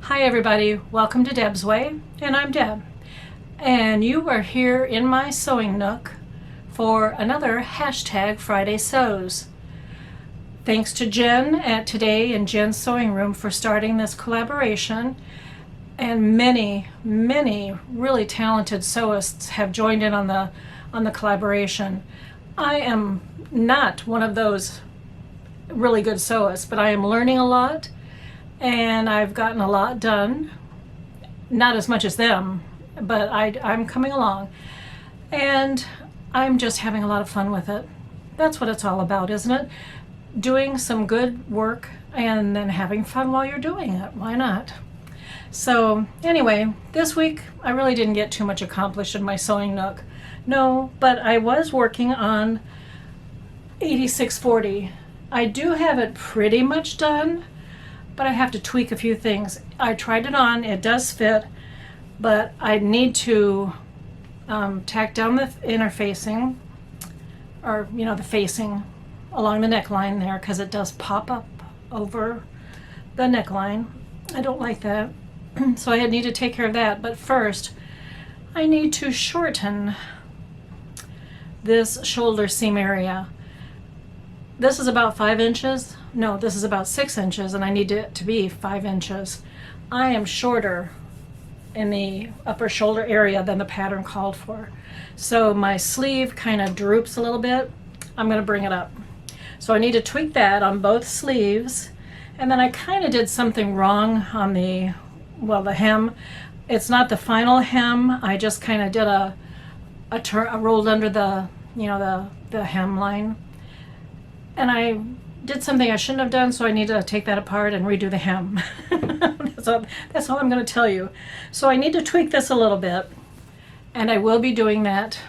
Hi everybody, welcome to Deb's Way, and I'm Deb. And you are here in my sewing nook for another hashtag Friday Sews. Thanks to Jen at Today in Jen's Sewing Room for starting this collaboration, and many really talented sewists have joined in on the collaboration. I am not one of those really good sewists, but I am learning a lot. And I've gotten a lot done. Not as much as them, but I'm coming along. And I'm just having a lot of fun with it. That's what it's all about, isn't it? Doing some good work and then having fun while you're doing it. Why not? So anyway, this week I really didn't get too much accomplished in my sewing nook. No, but I was working on 8640. I do have it pretty much done, but I have to tweak a few things. I tried it on, it does fit, but I need to tack down the inner facing, or the facing along the neckline there, because it does pop up over the neckline. I don't like that. So I need to take care of that, but first I need to shorten this shoulder seam area. This is about 5 inches. No, this is about 6 inches, and I need it to be 5 inches. I am shorter in the upper shoulder area than the pattern called for. So my sleeve kind of droops a little bit. I'm going to bring it up. So I need to tweak that on both sleeves. And then I kind of did something wrong on the hem. It's not the final hem. I just kind of did a rolled under the, the hemline. And I did something I shouldn't have done, so I need to take that apart and redo the hem. That's all I'm going to tell you. So I need to tweak this a little bit, and I will be doing that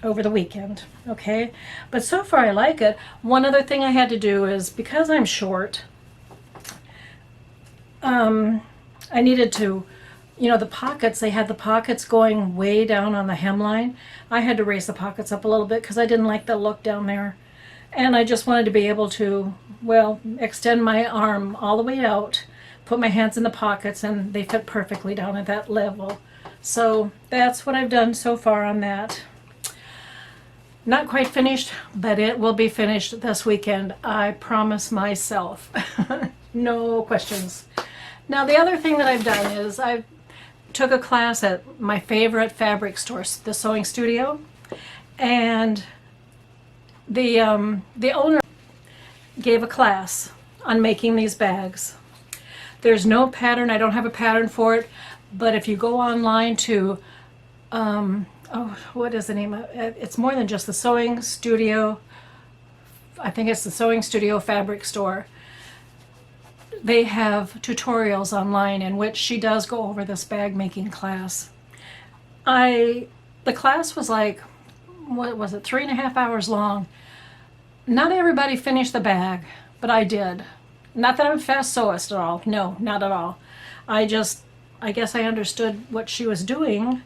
over the weekend, okay? But so far I like it. One other thing I had to do is, because I'm short, I needed to, the pockets, they had the pockets going way down on the hemline. I had to raise the pockets up a little bit because I didn't like the look down there. And I just wanted to be able to, extend my arm all the way out, put my hands in the pockets, and they fit perfectly down at that level. So that's what I've done so far on that. Not quite finished, but it will be finished this weekend. I promise myself. No questions. Now the other thing that I've done is I took a class at my favorite fabric store, the Sewing Studio, and the owner gave a class on making these bags. There's no pattern. I don't have a pattern for it, but if you go online to what is the name of it? It's more than just the Sewing Studio. I think it's the Sewing Studio Fabric Store. They have tutorials online in which she does go over this bag making class. The class was like, what was it, 3.5 hours long. Not everybody finished the bag, but I did. Not that I'm a fast sewist at all. No, not at all. I guess I understood what she was doing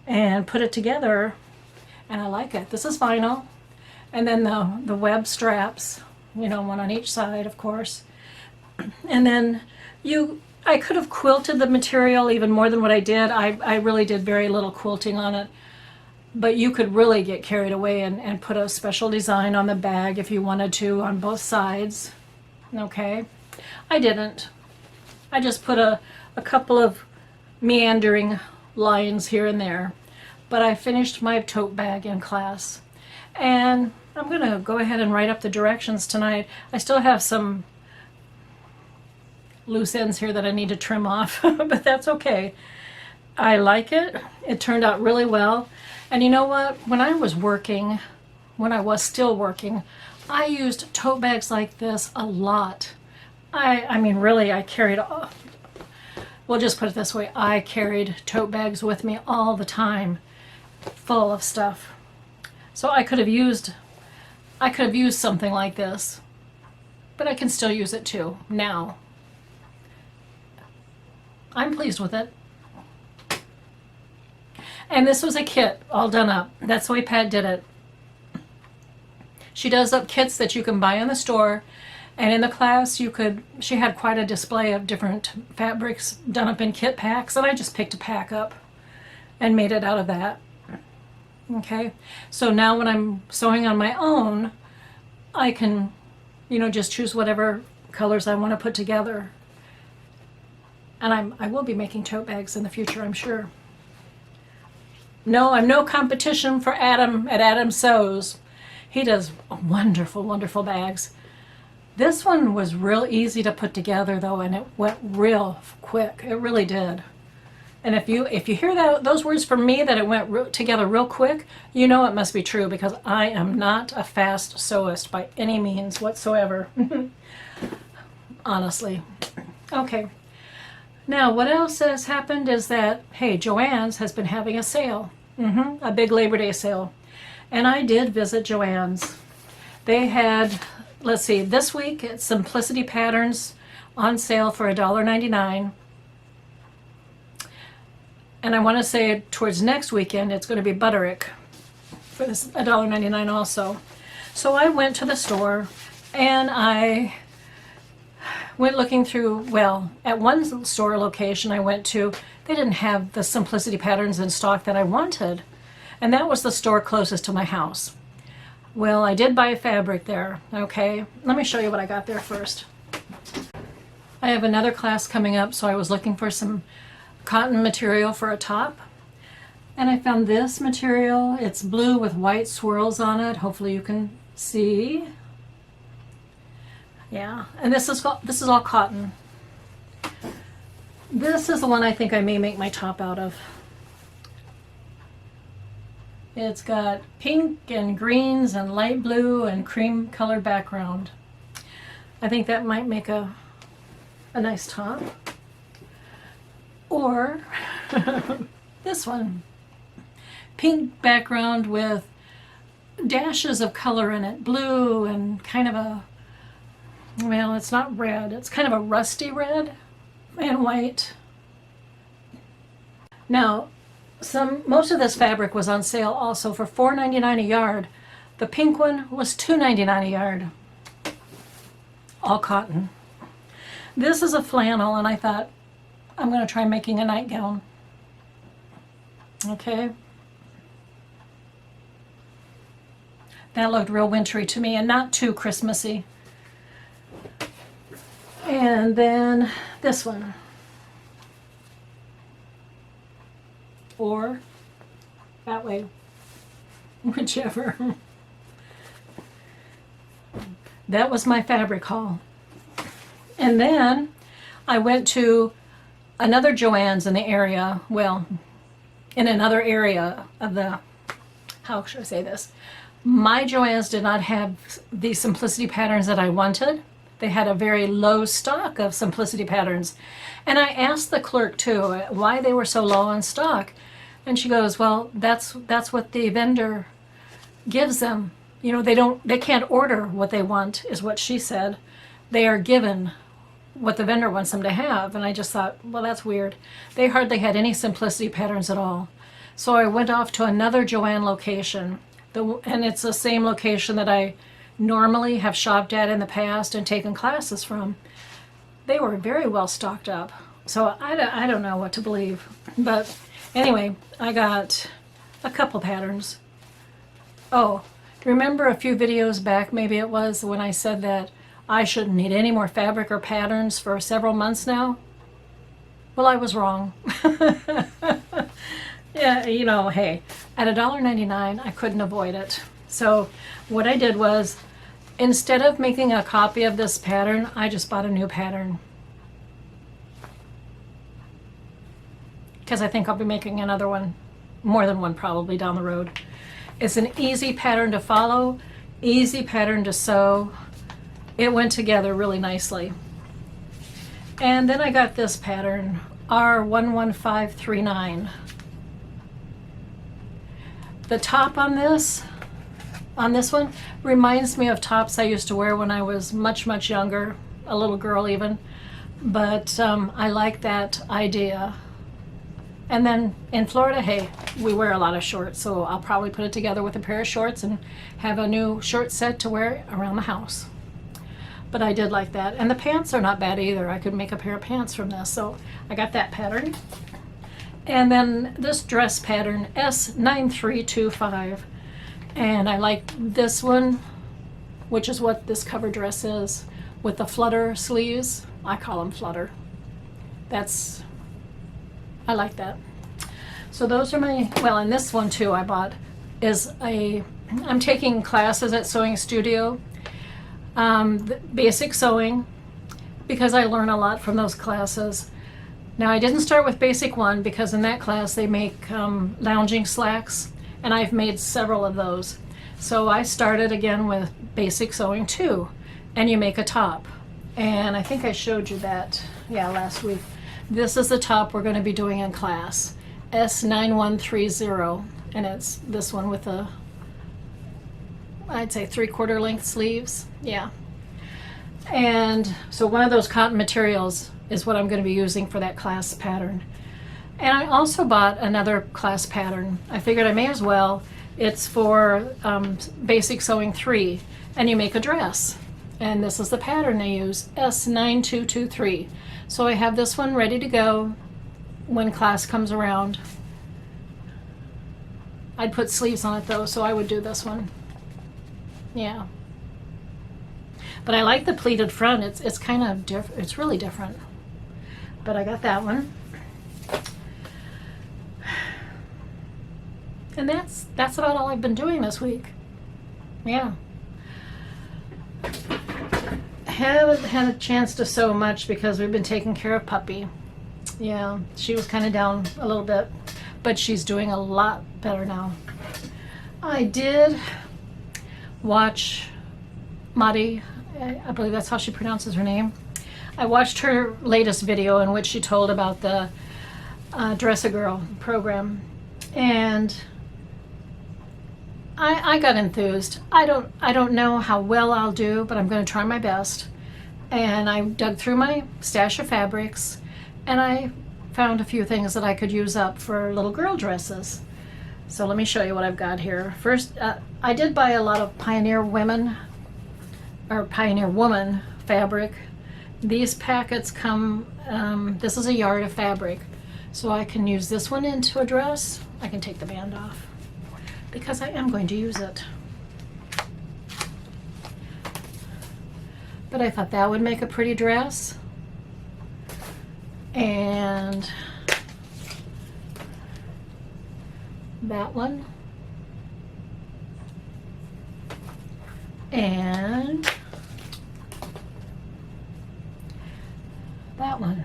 and put it together, and I like it. This is vinyl, and then the web straps, one on each side, of course. And then I could have quilted the material even more than what I did. I really did very little quilting on it. But you could really get carried away and put a special design on the bag if you wanted to on both sides. Okay? I didn't. I just put a couple of meandering lines here and there. But I finished my tote bag in class. And I'm going to go ahead and write up the directions tonight. I still have some loose ends here that I need to trim off, but that's okay. I like it. It turned out really well. And you know what? When I was still working, I used tote bags like this a lot. I mean, really, I carried, we'll just put it this way, I carried tote bags with me all the time, full of stuff. So I could have used something like this, but I can still use it too, now. I'm pleased with it. And this was a kit all done up. That's the way Pat did it. She does up kits that you can buy in the store, And in the class, she had quite a display of different fabrics done up in kit packs, and I just picked a pack up and made it out of that. Okay, so now when I'm sewing on my own, I can, just choose whatever colors I want to put together. And I will be making tote bags in the future, I'm sure. No, I'm no competition for Adam at Adam Sews. He does wonderful, wonderful bags. This one was real easy to put together though, and it went real quick. It really did. And if you hear those words from me that it went together real quick, you know it must be true, because I am not a fast sewist by any means whatsoever. Honestly. Okay. Now what else has happened is that, hey, JoAnn's has been having a sale. A big Labor Day sale. And I did visit JoAnn's. They had, let's see, this week it's Simplicity Patterns on sale for $1.99. And I want to say towards next weekend it's going to be Butterick for this $1.99 also. So I went to the store and I went looking through, well, at one store location I went to, they didn't have the Simplicity Patterns in stock that I wanted. And that was the store closest to my house. Well, I did buy fabric there, okay? Let me show you what I got there first. I have another class coming up, so I was looking for some cotton material for a top. And I found this material. It's blue with white swirls on it. Hopefully you can see. Yeah, and this is all cotton. This is the one I think I may make my top out of. It's got pink and greens and light blue and cream colored background. I think that might make a nice top. Or this one. Pink background with dashes of color in it. Blue and kind of a, well, it's not red. It's kind of a rusty red and white. Now, most of this fabric was on sale also for $4.99 a yard. The pink one was $2.99 a yard. All cotton. This is a flannel, and I thought I'm going to try making a nightgown. Okay. That looked real wintry to me and not too Christmassy. And then this one. Or that way, whichever. That was my fabric haul. And then I went to another JoAnn's in the area, well, in another area of the, how should I say this? My JoAnn's did not have the Simplicity Patterns that I wanted. They had a very low stock of Simplicity Patterns. And I asked the clerk too why they were so low on stock. And she goes, well, that's what the vendor gives them. You know, they can't order what they want, is what she said. They are given what the vendor wants them to have. And I just thought, well, that's weird. They hardly had any Simplicity Patterns at all. So I went off to another JoAnn location. And it's the same location that I normally have shopped at in the past and taken classes from. They were very well stocked up. So I don't know what to believe. But anyway, I got a couple patterns. Oh, remember a few videos back, maybe it was, when I said that I shouldn't need any more fabric or patterns for several months now? Well, I was wrong. Yeah, you know, hey, at $1.99, I couldn't avoid it. So what I did was, instead of making a copy of this pattern, I just bought a new pattern. Because I think I'll be making another one, more than one probably, down the road. It's an easy pattern to follow, easy pattern to sew. It went together really nicely. And then I got this pattern, R11539. The top on this one reminds me of tops I used to wear when I was much, much younger, a little girl even. But I like that idea. And then in Florida, hey, we wear a lot of shorts, so I'll probably put it together with a pair of shorts and have a new short set to wear around the house. but I did like that. And the pants are not bad either. I could make a pair of pants from this. So I got that pattern. And then this dress pattern, S9325. And I like this one, which is what this cover dress is, with the flutter sleeves. I call them flutter. I like that. So those are my, well, and this one too I bought is I'm taking classes at Sewing Studio, basic sewing, because I learn a lot from those classes. Now I didn't start with basic 1 because in that class they make lounging slacks, and I've made several of those. So I started again with basic sewing 2, and you make a top. And I think I showed you that, yeah, last week. This is the top we're going to be doing in class, S9130, and it's this one with the, I'd say 3/4 length sleeves, yeah. And so one of those cotton materials is what I'm going to be using for that class pattern. And I also bought another class pattern. I figured I may as well. It's for basic sewing 3, and you make a dress. And this is the pattern I use, S9223. So I have this one ready to go when class comes around. I'd put sleeves on it though, so I would do this one. Yeah. But I like the pleated front. It's kind of different. It's really different. But I got that one. And that's about all I've been doing this week. Yeah. Haven't had a chance to sew much because we've been taking care of Puppy. Yeah, she was kind of down a little bit, but she's doing a lot better now. I did watch Madi, I believe that's how she pronounces her name. I watched her latest video in which she told about the Dress a Girl program, and I got enthused. I don't know how well I'll do, but I'm going to try my best. And I dug through my stash of fabrics, and I found a few things that I could use up for little girl dresses. So let me show you what I've got here. First, I did buy a lot of Pioneer Woman fabric. These packets come, this is a yard of fabric. So I can use this one into a dress. I can take the band off because I am going to use it. But I thought that would make a pretty dress. And that one. And that one.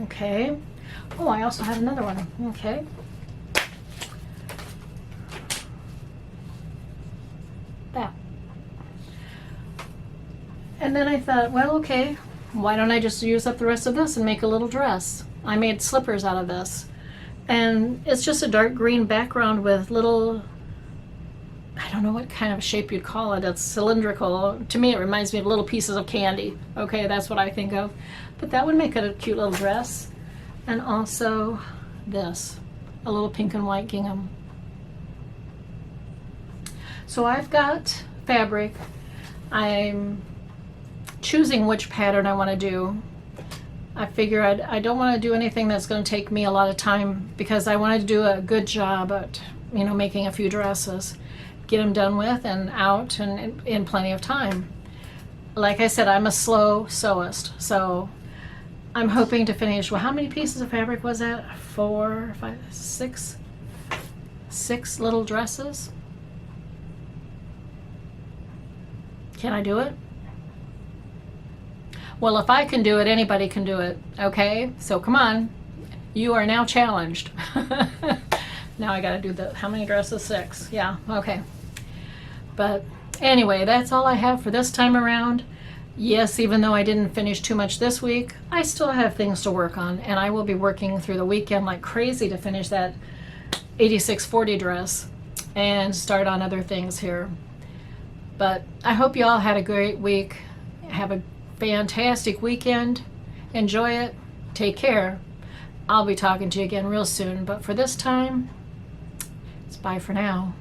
Okay. Oh, I also have another one. Okay. That. And then I thought, well, okay, why don't I just use up the rest of this and make a little dress? I made slippers out of this. And it's just a dark green background with little, I don't know what kind of shape you'd call it. It's cylindrical. To me, it reminds me of little pieces of candy. Okay, that's what I think of. But that would make it a cute little dress. And also this, a little pink and white gingham. So I've got fabric. I'm choosing which pattern I want to do. I figure I don't want to do anything that's going to take me a lot of time because I want to do a good job at, you know, making a few dresses, get them done with and out and in plenty of time. Like I said, I'm a slow sewist, so I'm hoping to finish, well, how many pieces of fabric was that? 4, 5, 6? 6 little dresses? Can I do it? Well, if I can do it, anybody can do it, okay? So come on, you are now challenged. Now I gotta do how many dresses? 6, yeah, okay. But anyway, that's all I have for this time around. Yes, even though I didn't finish too much this week, I still have things to work on, and I will be working through the weekend like crazy to finish that 8640 dress and start on other things here. But I hope you all had a great week. Have a fantastic weekend. Enjoy it. Take care. I'll be talking to you again real soon, but for this time, it's bye for now.